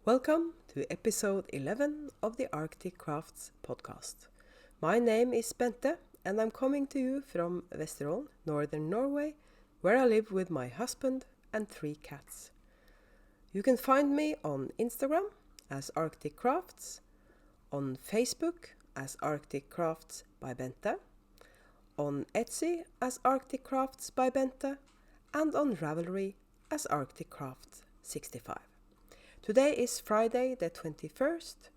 Welcome to episode 11 of the Arctic Crafts podcast. My name is Bente and I'm coming to you from Vesterålen, northern Norway, where I live with my husband and 3 cats. You can find me on Instagram as Arctic Crafts, on Facebook as Arctic Crafts by Bente, on Etsy as Arctic Crafts by Bente, and on Ravelry as Arctic Crafts 65. Today is Friday the 21st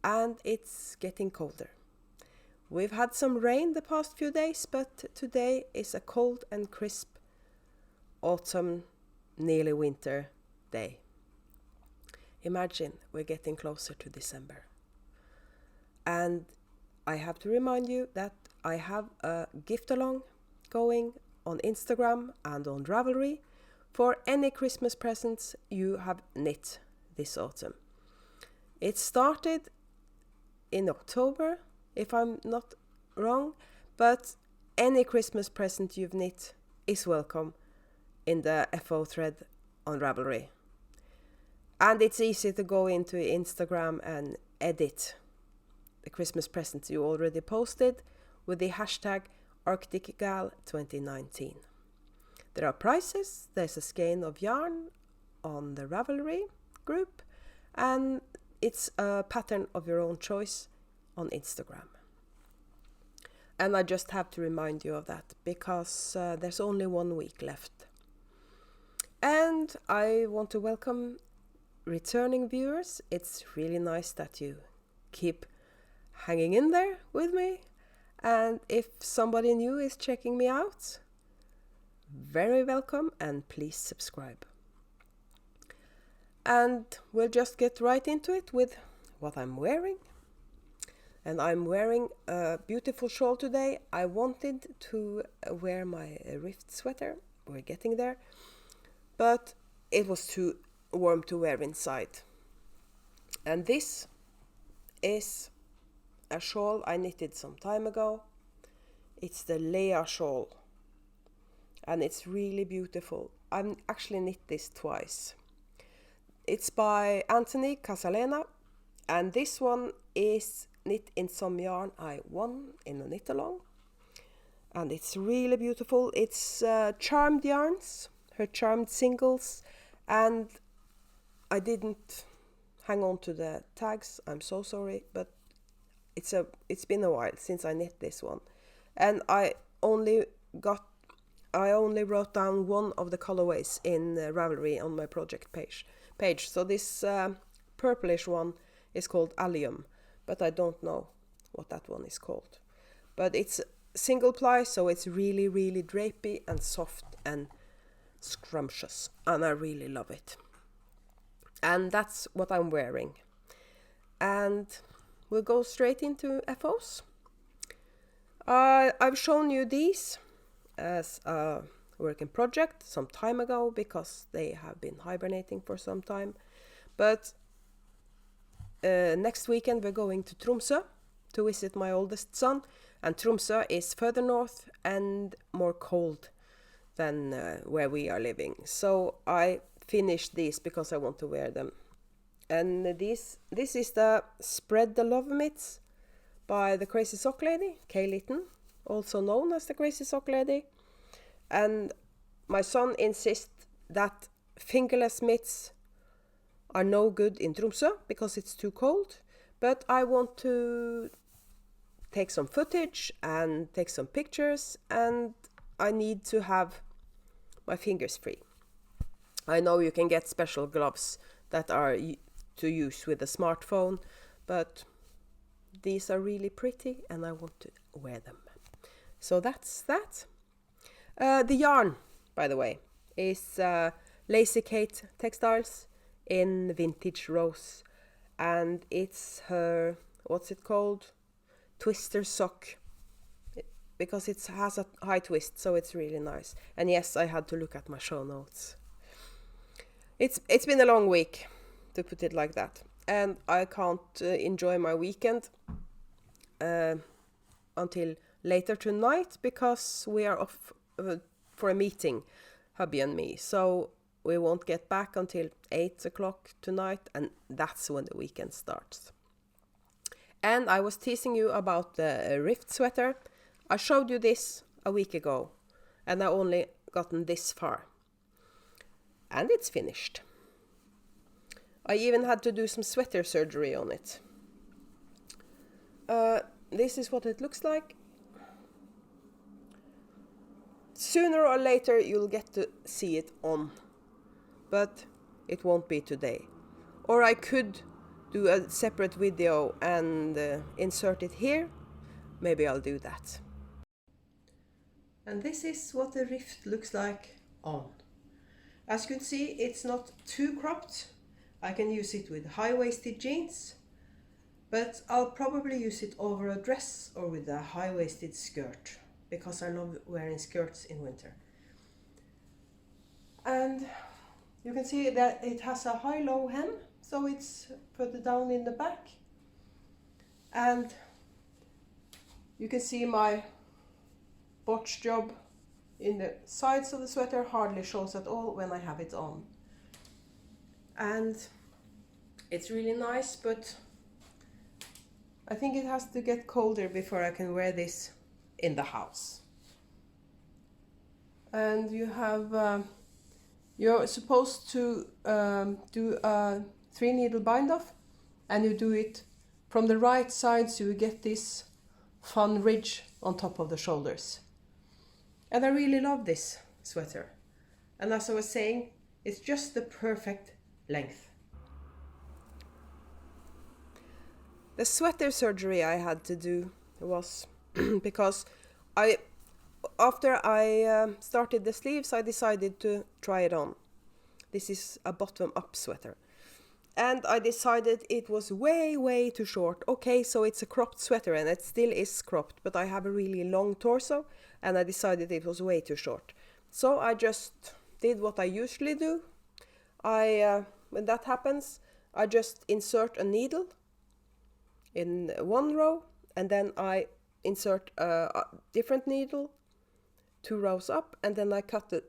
and it's getting colder. We've had some rain the past few days, but today is a cold and crisp autumn, nearly winter day. Imagine we're getting closer to December. And I have to remind you that I have a gift along going on Instagram and on Ravelry for any Christmas presents you have knit this autumn. It started in October, if I'm not wrong, but any Christmas present you've knit is welcome in the FO thread on Ravelry. And it's easy to go into Instagram and edit the Christmas presents you already posted with the hashtag ArcticGal2019. There are prizes, there's a skein of yarn on the Ravelry group, and it's a pattern of your own choice on Instagram. And I just have to remind you of that because there's only 1 week left. And I want to welcome returning viewers. It's really nice that you keep hanging in there with me. And if somebody new is checking me out, very welcome and please subscribe. And we'll just get right into it with what I'm wearing. And I'm wearing a beautiful shawl today. I wanted to wear my rift sweater. We're getting there. But it was too warm to wear inside. And this is a shawl I knitted some time ago. It's the Leah shawl. And it's really beautiful. I've actually knit this twice. It's by Casalena, and this one is knit in some yarn I won in a knit along. And it's really beautiful. It's charmed yarns, her charmed singles, and I didn't hang on to the tags. I'm so sorry, but it's been a while since I knit this one. And I only wrote down one of the colorways in Ravelry on my project page. So this purplish one is called Allium, but I don't know what that one is called. But it's single ply, so it's really, really drapey and soft and scrumptious, and I really love it. And that's what I'm wearing. And we'll go straight into FOs. I've shown you these as a working project some time ago because they have been hibernating for some time. But next weekend we're going to Tromsø to visit my oldest son, and Tromsø is further north and more cold than where we are living. So I finished these because I want to wear them. And this is the Spread the Love mitts by the Crazy Socklady, Litton, also known as the Crazy Socklady. And my son insists that fingerless mitts are no good in Tromsø because it's too cold. But I want to take some footage and take some pictures, and I need to have my fingers free. I know you can get special gloves that are to use with a smartphone, but these are really pretty and I want to wear them. So that's that. The yarn, by the way, is Lazykate textiles in vintage rose, and it's her, what's it called? Twister sock, because it has a high twist, so it's really nice. And yes, I had to look at my show notes. It's been a long week, to put it like that, and I can't enjoy my weekend until later tonight because we are off for a meeting, hubby and me. So we won't get back until 8 o'clock tonight, and that's when the weekend starts. And I was teasing you about the rift sweater. I showed you this a week ago, and I only gotten this far. And it's finished. I even had to do some sweater surgery on it. This is what it looks like. Sooner or later you'll get to see it on, but it won't be today. Or I could do a separate video and insert it here. Maybe I'll do that. And this is what the rift looks like on. As you can see, it's not too cropped. I can use it with high-waisted jeans, but I'll probably use it over a dress or with a high-waisted skirt, because I love wearing skirts in winter. And you can see that it has a high-low hem, so it's put down in the back. And you can see my botch job in the sides of the sweater hardly shows at all when I have it on. And it's really nice, but I think it has to get colder before I can wear this in the house. And you have, you're supposed to do a 3-needle bind off, and you do it from the right side so you get this fun ridge on top of the shoulders. And I really love this sweater. And as I was saying, it's just the perfect length. The sweater surgery I had to do was because after I started the sleeves, I decided to try it on. This is a bottom-up sweater. And I decided it was way too short. Okay, so it's a cropped sweater, and it still is cropped, but I have a really long torso, and I decided it was way too short. So I just did what I usually do. When that happens, I just insert a needle in one row, and then I insert a different needle 2 rows up, and then I cut the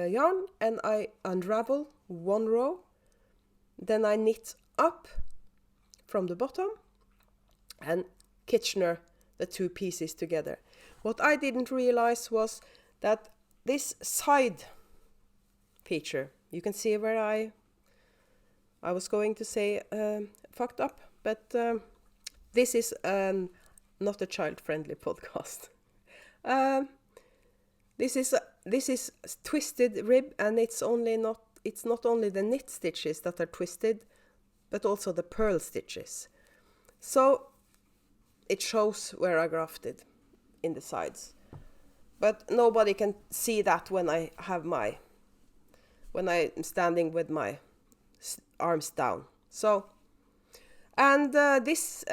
yarn and I unravel 1 row. Then I knit up from the bottom and Kitchener the 2 pieces together. What I didn't realize was that this side feature, you can see where I was going to say fucked up, but this is not a child-friendly podcast. This is twisted rib, and it's not only the knit stitches that are twisted, but also the purl stitches. So it shows where I grafted in the sides. But nobody can see that when I'm standing with my arms down. So, and this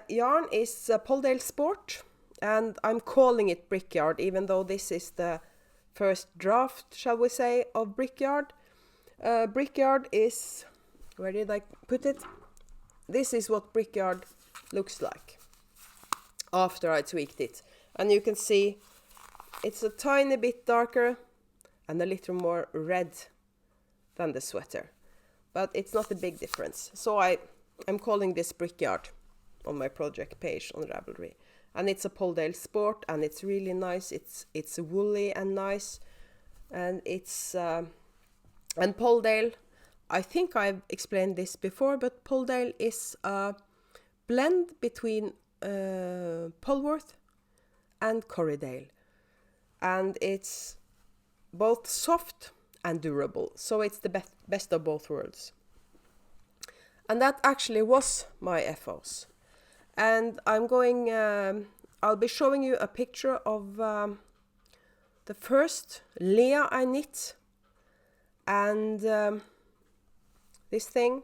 yarn is Polldale Sport, and I'm calling it Brickyard, even though this is the first draft, shall we say, of Brickyard. Brickyard is, where did I put it? This is what Brickyard looks like after I tweaked it. And you can see it's a tiny bit darker and a little more red than the sweater. But it's not a big difference. So I'm calling this Brickyard on my project page on Ravelry. And it's a Polldale Sport, and it's really nice. It's woolly and nice. And it's... And Polldale, I think I've explained this before, but Polldale is a blend between Polworth and Corriedale. And it's both soft and durable, so it's the best of both worlds. And that actually was my FOs. And I'll be showing you a picture of the first Leah I knit, and this thing,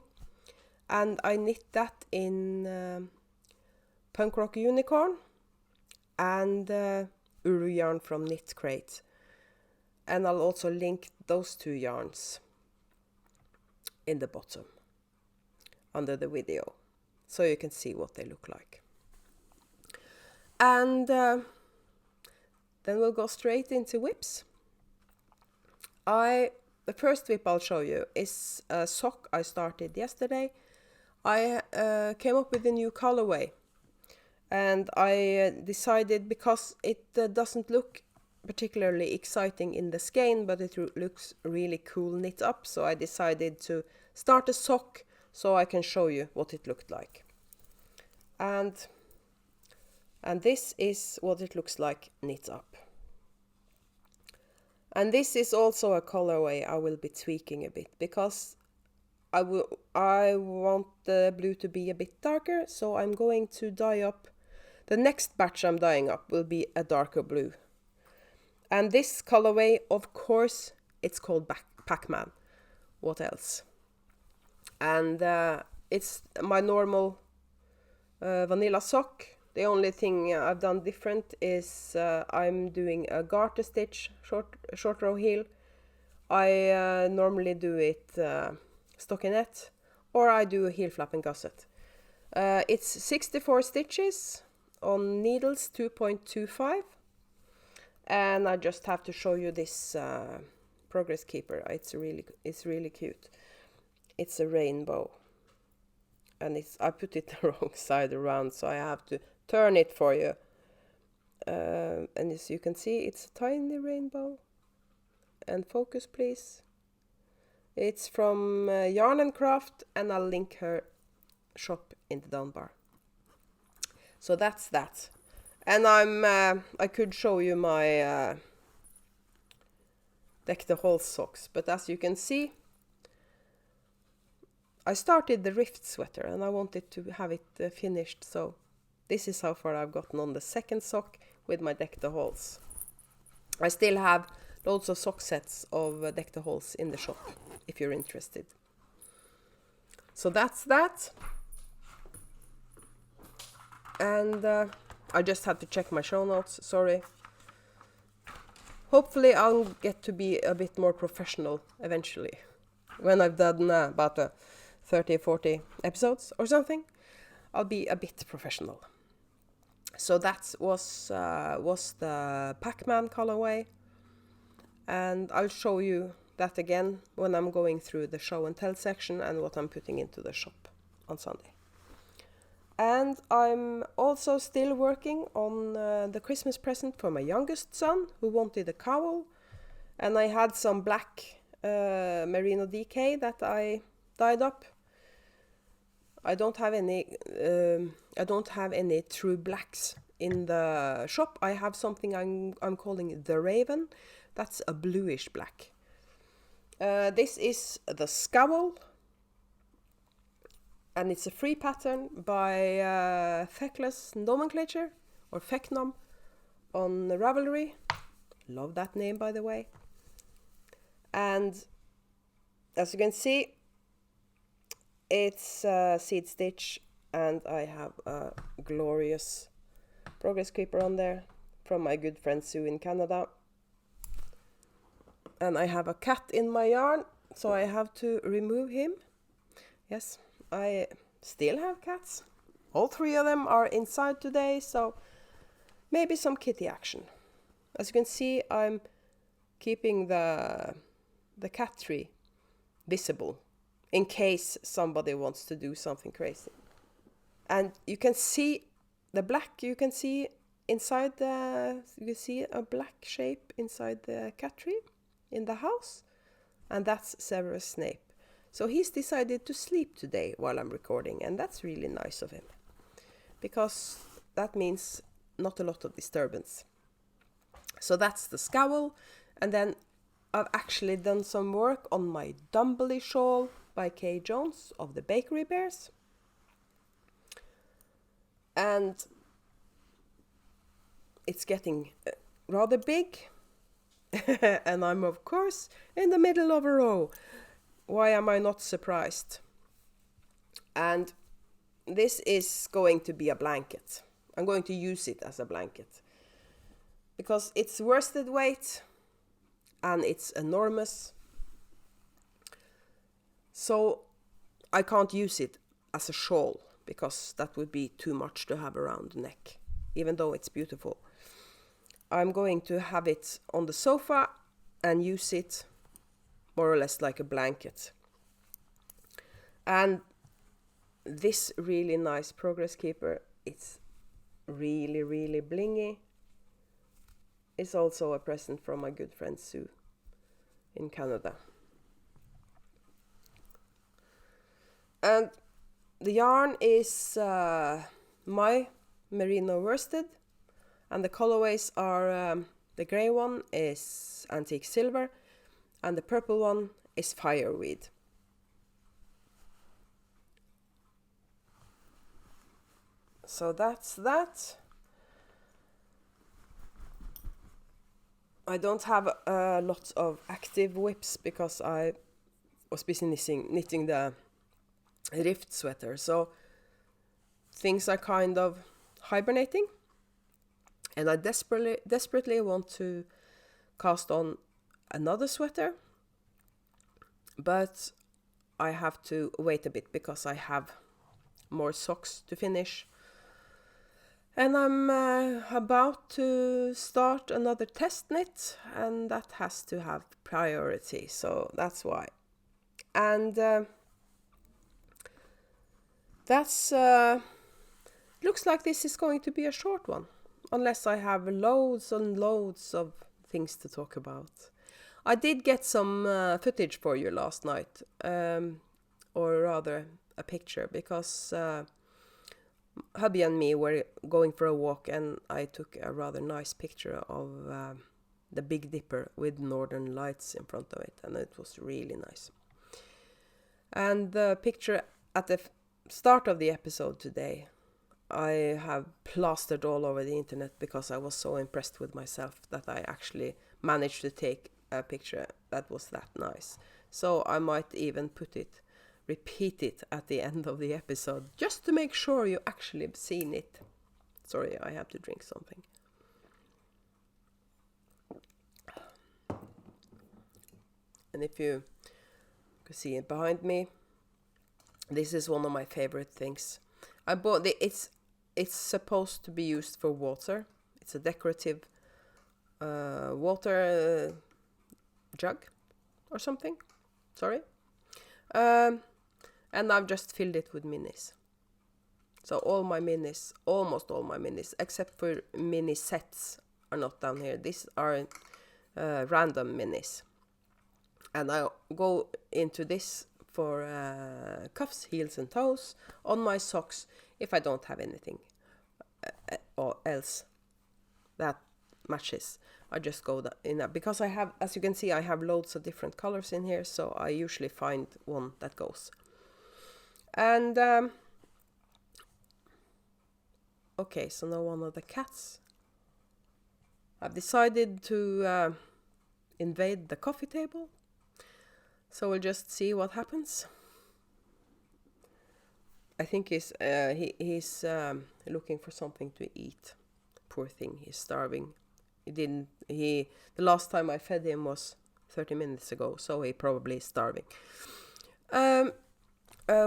and I knit that in Punkrock Unicorn and Uru.Yarn from Knitcrate. And I'll also link those 2 yarns in the bottom under the video, so you can see what they look like. And then we'll go straight into whips. I the first whip I'll show you is a sock I started yesterday. I came up with a new colorway, and I decided, because it doesn't look particularly exciting in the skein, but it looks really cool knit up, so I decided to start a sock so I can show you what it looked like. And this is what it looks like knit up. And this is also a colorway I will be tweaking a bit, because I want the blue to be a bit darker, so I'm going to dye up. The next batch I'm dyeing up will be a darker blue. And this colorway, of course, it's called PacMan. What else? And it's my normal vanilla sock. The only thing I've done different is I'm doing a garter stitch, short row heel. I normally do it stockinette, or I do a heel flap and gusset. It's 64 stitches on needles 2.25, and I just have to show you this progress keeper. It's really cute. It's a rainbow, and I put it the wrong side around, so I have to turn it for you. And as you can see, it's a tiny rainbow. And focus, please. It's from Yarn and Craft, and I'll link her shop in the down bar. So that's that. And I could show you my Deck the Halls socks, but as you can see, I started the Rift sweater and I wanted to have it finished, so this is how far I've gotten on the second sock with my Deck the Halls. I still have loads of sock sets of Deck the Halls in the shop, if you're interested. So that's that. And I just had to check my show notes, sorry. Hopefully I'll get to be a bit more professional eventually. When I've done about 30 or 40 episodes or something, I'll be a bit professional. So that was the PacMan colorway. And I'll show you that again when I'm going through the show and tell section and what I'm putting into the shop on Sunday. And I'm also still working on the Christmas present for my youngest son, who wanted a cowl. And I had some black merino DK that I dyed up. I don't have any true blacks in the shop. I have something I'm calling the Raven. That's a bluish black. This is the Scowl, and it's a free pattern by Feckless Nomenclature, or Fecknom, on Ravelry. Love that name, by the way. And as you can see, it's seed stitch, and I have a glorious progress creeper on there from my good friend Sue in Canada. And I have a cat in my yarn, so I have to remove him. Yes, I still have cats. All 3 of them are inside today, so maybe some kitty action. As you can see, I'm keeping the cat tree visible in case somebody wants to do something crazy. And you can see the black, you can see inside you can see a black shape inside the cat tree in the house, and that's Severus Snape. So he's decided to sleep today while I'm recording, and that's really nice of him, because that means not a lot of disturbance. So that's the Scowl, and then I've actually done some work on my Dumbley shawl by Kay Jones of the Bakery Bears. And it's getting rather big. And I'm, of course, in the middle of a row. Why am I not surprised? And this is going to be a blanket. I'm going to use it as a blanket, because it's worsted weight and it's enormous. So I can't use it as a shawl, because that would be too much to have around the neck, even though it's beautiful. I'm going to have it on the sofa and use it more or less like a blanket. And this really nice Progress Keeper, it's really, really blingy. It's also a present from my good friend Sue in Canada. And the yarn is my merino worsted, and the colorways are the grey one is antique silver, and the purple one is fireweed. So that's that. I don't have lots of active whips because I was busy knitting the Rift sweater. So things are kind of hibernating. And I desperately want to cast on another sweater. But I have to wait a bit because I have more socks to finish. And I'm about to start another test knit, and that has to have priority, so that's why. And that's looks like this is going to be a short one, unless I have loads and loads of things to talk about. I did get some footage for you last night, or rather a picture, because hubby and me were going for a walk, and I took a rather nice picture of the Big Dipper with northern lights in front of it, and it was really nice. And the picture at the start of the episode today, I have plastered all over the internet because I was so impressed with myself that I actually managed to take a picture that was that nice. So I might even repeat it at the end of the episode, just to make sure you actually have seen it. Sorry, I have to drink something. And if you can see it behind me, this is one of my favorite things. I bought it's supposed to be used for water. It's a decorative water jug or something. Sorry. And I've just filled it with minis. So almost all my minis, except for mini sets, are not down here. These are random minis. And I go into this for cuffs, heels and toes on my socks if I don't have anything or else that matches. I just go in that, because I have, as you can see, I have loads of different colors in here, so I usually find one that goes. And okay, so now one of the cats. I've decided to invade the coffee table, so we'll just see what happens. I think he's looking for something to eat. Poor thing, he's starving. The last time I fed him was 30 minutes ago, so he probably is starving.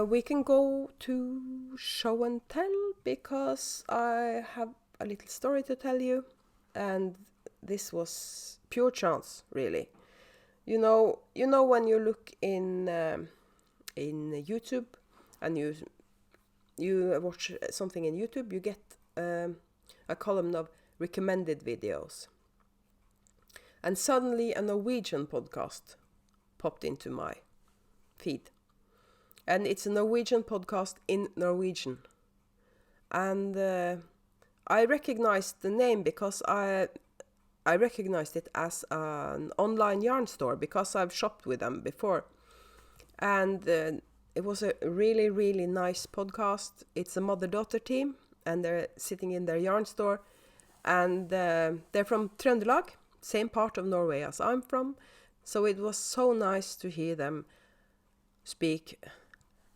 We can go to show and tell, because I have a little story to tell you, and this was pure chance, really. You know when you look in YouTube and you watch something in YouTube, you get a column of recommended videos, and suddenly a Norwegian podcast popped into my feed. And it's a Norwegian podcast in Norwegian. And I recognized the name because I recognized it as an online yarn store, because I've shopped with them before. And it was a really, really nice podcast. It's a mother-daughter team, and they're sitting in their yarn store. And they're from Trøndelag, same part of Norway as I'm from. So it was so nice to hear them speak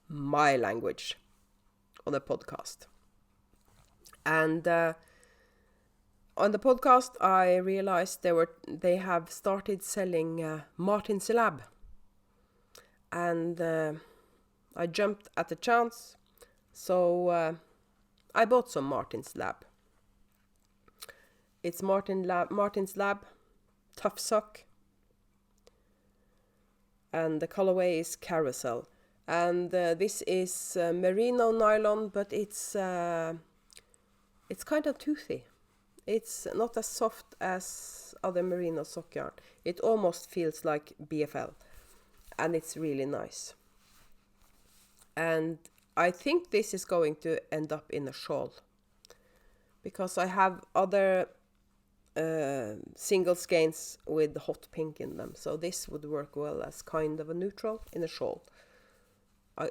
my language on a podcast. And on the podcast, I realized they have started selling Martin's Lab, and I jumped at the chance, so I bought some Martin's Lab. It's Martin's Lab Tough Sock, and the colorway is Carousel. And this is merino nylon, but it's kind of toothy. It's not as soft as other merino sock yarn. It almost feels like BFL, and it's really nice. And I think this is going to end up in a shawl, because I have other single skeins with hot pink in them, so this would work well as kind of a neutral in a shawl.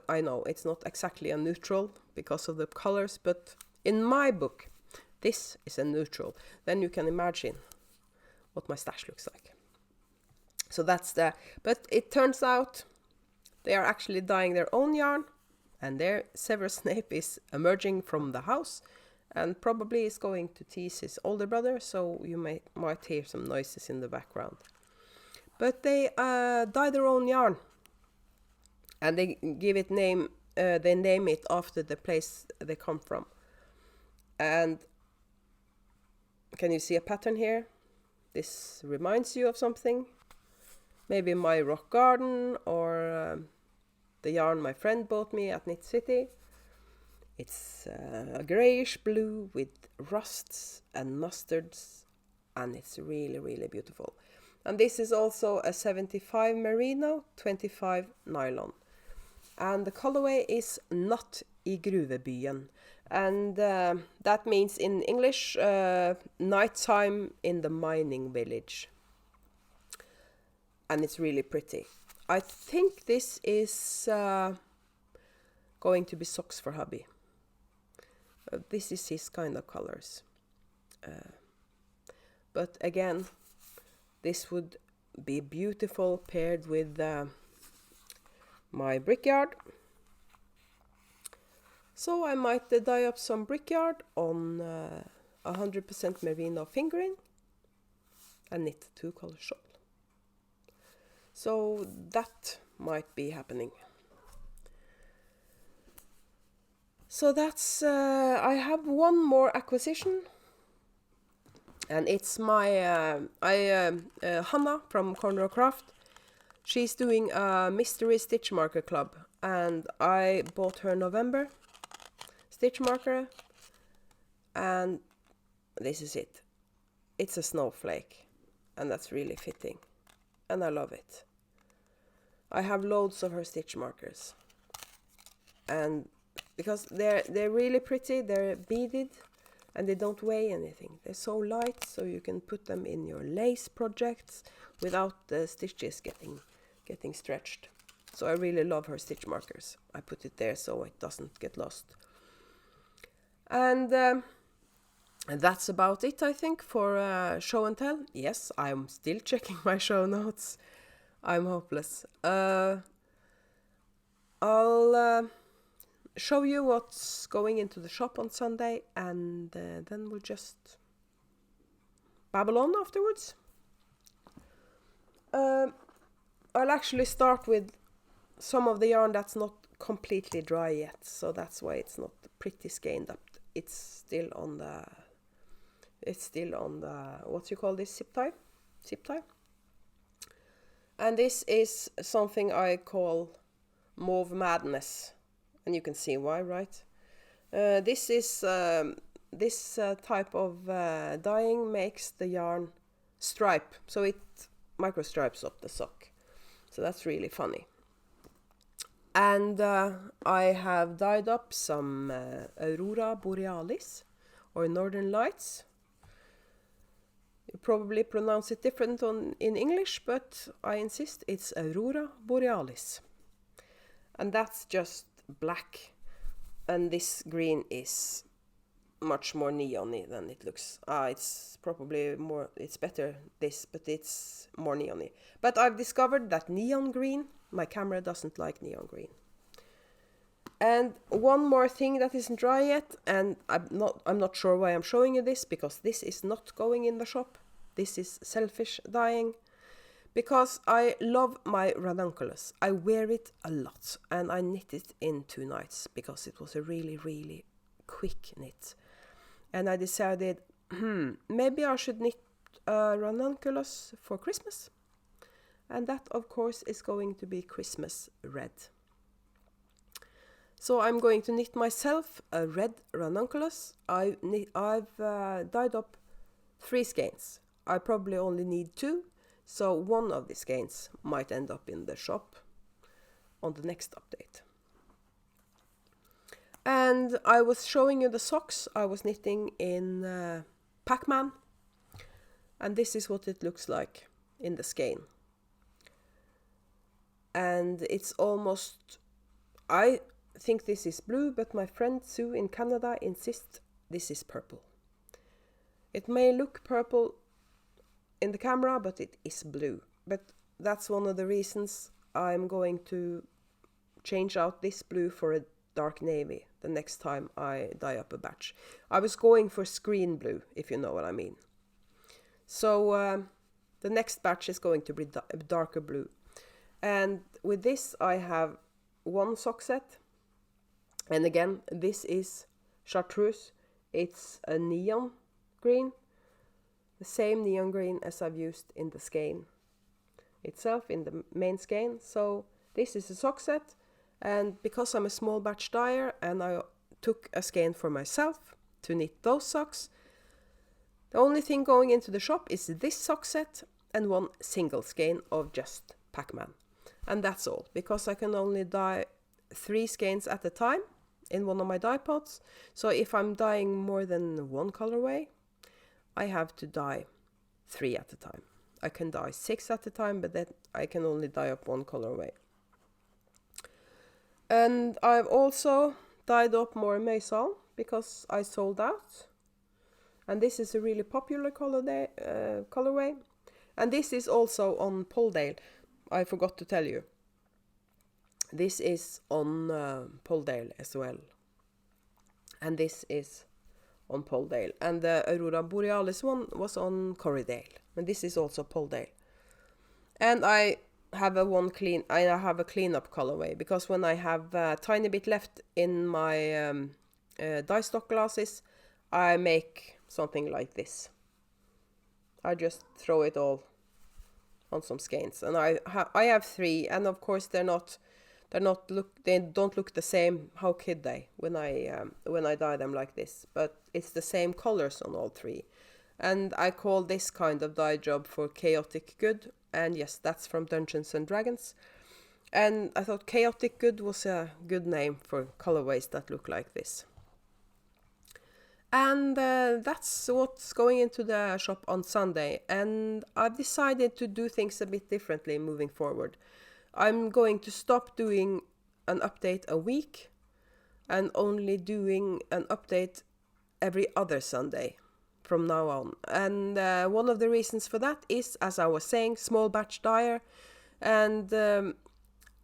I know it's not exactly a neutral because of the colors, but in my book this is a neutral. Then you can imagine what my stash looks like. So that's the, but it turns out they are actually dyeing their own yarn, and there Severus Snape is emerging from the house and probably is going to tease his older brother, so you might hear some noises in the background. But they dye their own yarn, and they give it name. They name it after the place they come from. And can you see a pattern here? This reminds you of something. Maybe my rock garden, or the yarn my friend bought me at Knit City. It's a greyish blue with rusts and mustards, and it's really, really beautiful. And this is also a 75 merino, 25 nylon. And the colorway is Natt I gruvebyen. And that means in English, nighttime in the mining village. And it's really pretty. I think this is going to be socks for hubby. This is his kind of colors. But again, this would be beautiful paired with my brickyard. So I might dye up some brickyard on 100% merino fingering and knit 2-color shawl. So that might be happening. So that's, I have one more acquisition, and it's my, Hannah from Corner Craft. She's doing a mystery stitch marker club, and I bought her November stitch marker, and this is it. It's a snowflake, and that's really fitting, and I love it. I have loads of her stitch markers, and because they're really pretty, they're beaded, and they don't weigh anything. They're so light, so you can put them in your lace projects without the stitches getting stretched. So I really love her stitch markers. I put it there so it doesn't get lost. And that's about it, I think, for show and tell. Yes, I'm still checking my show notes. I'm hopeless. I'll show you what's going into the shop on Sunday, and then we'll just babble on afterwards. I'll actually start with some of the yarn that's not completely dry yet, so that's why it's not pretty skeined up. It's still on the what you call this, zip tie. And this is something I call mauve madness. And you can see why, right? This is this type of dyeing makes the yarn stripe, so it micro stripes up the sock. So that's really funny. And I have dyed up some Aurora Borealis, or Northern Lights. You probably pronounce it different in English, but I insist it's Aurora Borealis. And that's just black, and this green is much more neon-y than it looks. It's probably more, it's better this, but it's more neon-y. But I've discovered that neon green, my camera doesn't like neon green. And one more thing that isn't dry yet, and I'm not sure why I'm showing you this, because this is not going in the shop. This is selfish dyeing. Because I love my ranunculus. I wear it a lot, and I knit it in 2 nights because it was a really, really quick knit. And I decided, maybe I should knit a ranunculus for Christmas. and that of course is going to be Christmas red. So I'm going to knit myself a red ranunculus. I've dyed up 3 skeins. I probably only need 2, so one of the skeins might end up in the shop on the next update. And I was showing you the socks I was knitting in PacMan, and this is what it looks like in the skein. And it's almost, I think this is blue, but my friend Sue in Canada insists this is purple. It may look purple in the camera, but it is blue. But that's one of the reasons I'm going to change out this blue for a dark navy the next time I dye up a batch. I was going for screen blue, if you know what I mean. So the next batch is going to be darker blue. And with this I have 1 sock set. And again, this is chartreuse. It's a neon green. The same neon green as I've used in the skein itself, in the main skein. So this is a sock set. And because I'm a small batch dyer and I took a skein for myself to knit those socks, the only thing going into the shop is this sock set and 1 single skein of just PacMan. And that's all, because I can only dye 3 skeins at a time in one of my dye pots. So if I'm dyeing more than 1 colorway, I have to dye 3 at a time. I can dye 6 at a time, but then I can only dye up 1 colorway. And I've also dyed up more Maison because I sold out. And this is a really popular colorway. And this is also on Polldale. I forgot to tell you. This is on Polldale as well. And this is on Polldale. And the Aurora Borealis one was on Corriedale. And this is also Polldale. And I have a cleanup colorway, because when I have a tiny bit left in my dye stock glasses, I make something like this. I just throw it all on some skeins, and I have 3, and of course they don't look the same. How could they when I dye them like this? But it's the same colors on all 3. And I call this kind of dye job for Chaotic Good. And yes, that's from Dungeons and Dragons. And I thought Chaotic Good was a good name for colorways that look like this. And that's what's going into the shop on Sunday. And I've decided to do things a bit differently moving forward. I'm going to stop doing an update a week and only doing an update every other Sunday from now on. And one of the reasons for that is, as I was saying, small batch dyer. And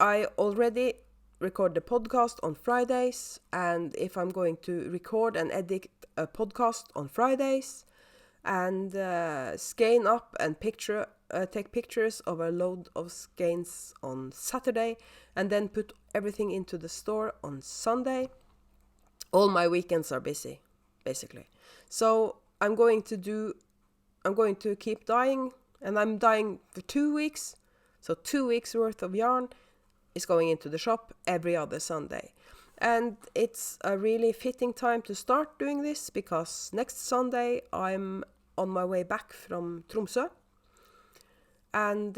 I already record the podcast on Fridays. And if I'm going to record and edit a podcast on Fridays and skein up and take pictures of a load of skeins on Saturday and then put everything into the store on Sunday, all my weekends are busy, basically. So I'm going to keep dyeing, and I'm dyeing for 2 weeks. So 2 weeks worth of yarn is going into the shop every other Sunday. And it's a really fitting time to start doing this, because next Sunday I'm on my way back from Tromsø. And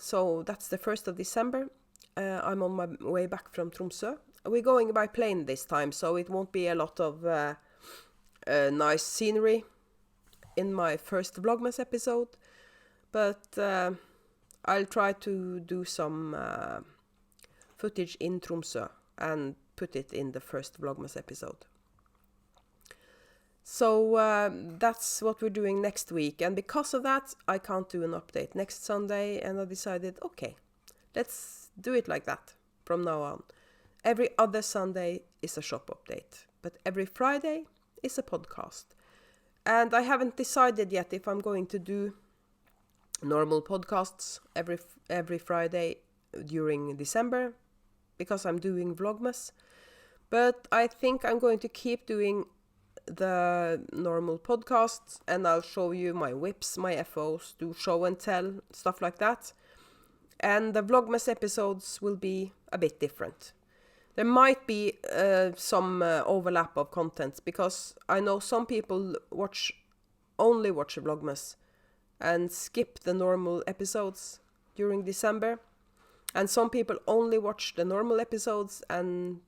so that's the 1st of December. I'm on my way back from Tromsø. We're going by plane this time, so it won't be a lot of nice scenery in my first Vlogmas episode. But I'll try to do some footage in Tromsø and put it in the first Vlogmas episode. So that's what we're doing next week. And because of that, I can't do an update next Sunday. And I decided, okay, let's do it like that from now on. Every other Sunday is a shop update, but every Friday is a podcast. And I haven't decided yet if I'm going to do normal podcasts every Friday during December, because I'm doing Vlogmas. But I think I'm going to keep doing the normal podcasts, and I'll show you my whips, my FOs, do show and tell, stuff like that. And the Vlogmas episodes will be a bit different. There might be some overlap of contents, because I know some people only watch Vlogmas and skip the normal episodes during December. And some people only watch the normal episodes and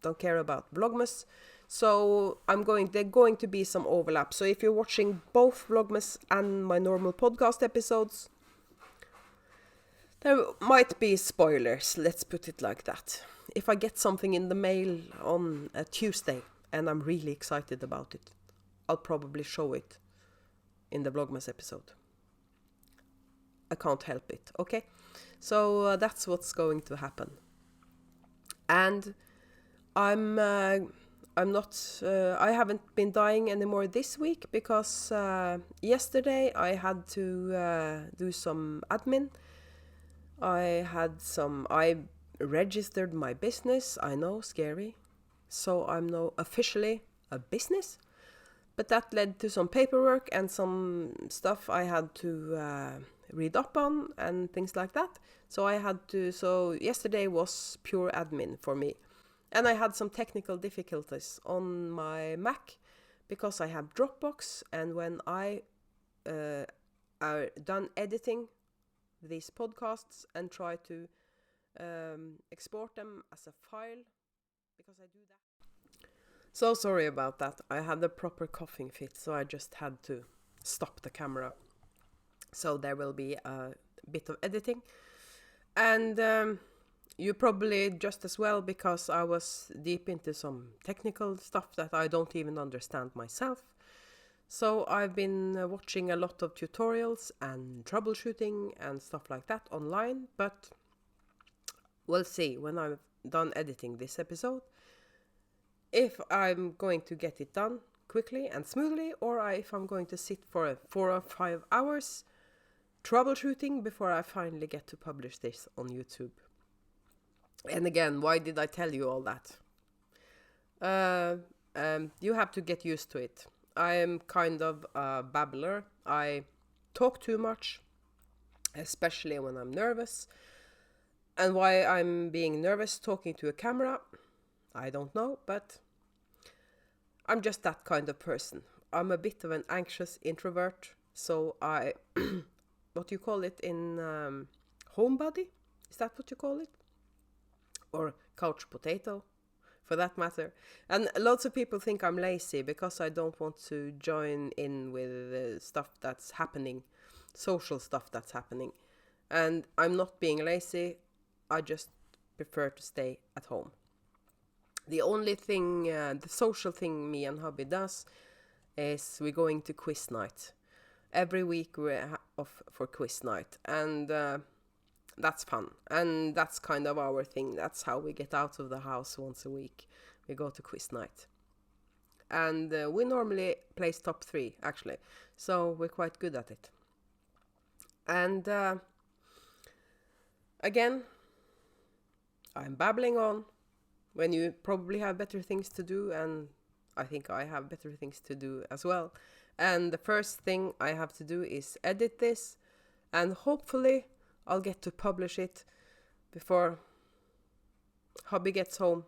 don't care about Vlogmas. So there going to be some overlap. So if you're watching both Vlogmas and my normal podcast episodes, there might be spoilers, let's put it like that. If I get something in the mail on a Tuesday and I'm really excited about it, I'll probably show it in the Vlogmas episode. I can't help it, okay? So that's what's going to happen. And I haven't been dying anymore this week, because yesterday I had to do some admin. I registered my business. I know, scary. So I'm now officially a business. But that led to some paperwork and some stuff I had to read up on and things like that. So yesterday was pure admin for me. And I had some technical difficulties on my Mac, because I have Dropbox, and when I are done editing these podcasts and try to export them as a file, because I do that. So sorry about that. I had a proper coughing fit, so I just had to stop the camera. So there will be a bit of editing. And you probably just as well, because I was deep into some technical stuff that I don't even understand myself. So I've been watching a lot of tutorials and troubleshooting and stuff like that online, but we'll see when I've done editing this episode if I'm going to get it done quickly and smoothly, or if I'm going to sit for 4 or 5 hours troubleshooting before I finally get to publish this on YouTube. And again, why did I tell you all that? You have to get used to it. I am kind of a babbler. I talk too much, especially when I'm nervous. And why I'm being nervous talking to a camera, I don't know, but I'm just that kind of person. I'm a bit of an anxious introvert, so I, what you call it in homebody? Is that what you call it? Or couch potato, for that matter. And lots of people think I'm lazy because I don't want to join in with stuff that's happening, social stuff that's happening. And I'm not being lazy, I just prefer to stay at home. The only thing, the social thing me and hubby does is we're going to quiz night. Every week we're off for quiz night, and that's fun. And that's kind of our thing. That's how we get out of the house once a week. We go to quiz night. And we normally place top 3, actually. So we're quite good at it. And again, I'm babbling on when you probably have better things to do, and I think I have better things to do as well. And the first thing I have to do is edit this, and hopefully I'll get to publish it before hubby gets home,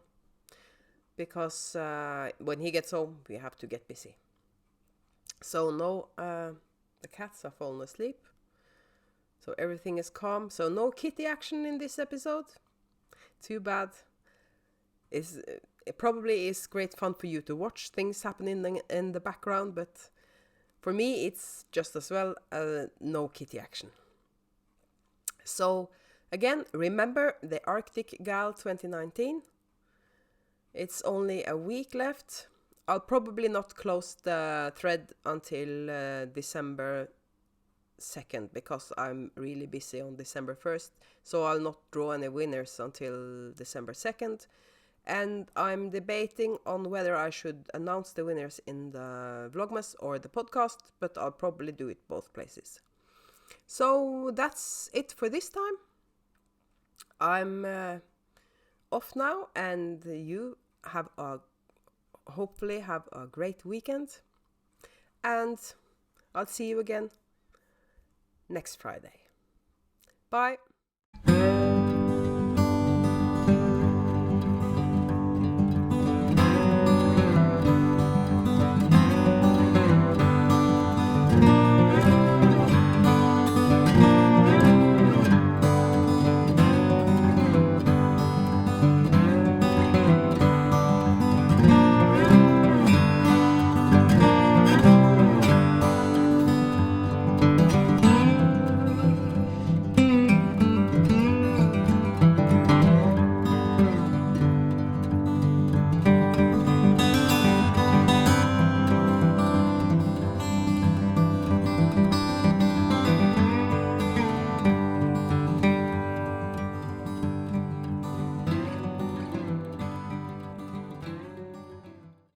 because when he gets home we have to get busy. So no, the cats are fallen asleep, so everything is calm. So no kitty action in this episode. Too bad. It probably is great fun for you to watch things happening in the background, but for me it's just as well no kitty action. So again, remember the Arctic Gal 2019. It's only a week left. I'll probably not close the thread until December 2nd, because I'm really busy on December 1st. So I'll not draw any winners until December 2nd. And I'm debating on whether I should announce the winners in the Vlogmas or the podcast, but I'll probably do it both places. So that's it for this time. I'm off now, and you hopefully have a great weekend. And I'll see you again next Friday. Bye.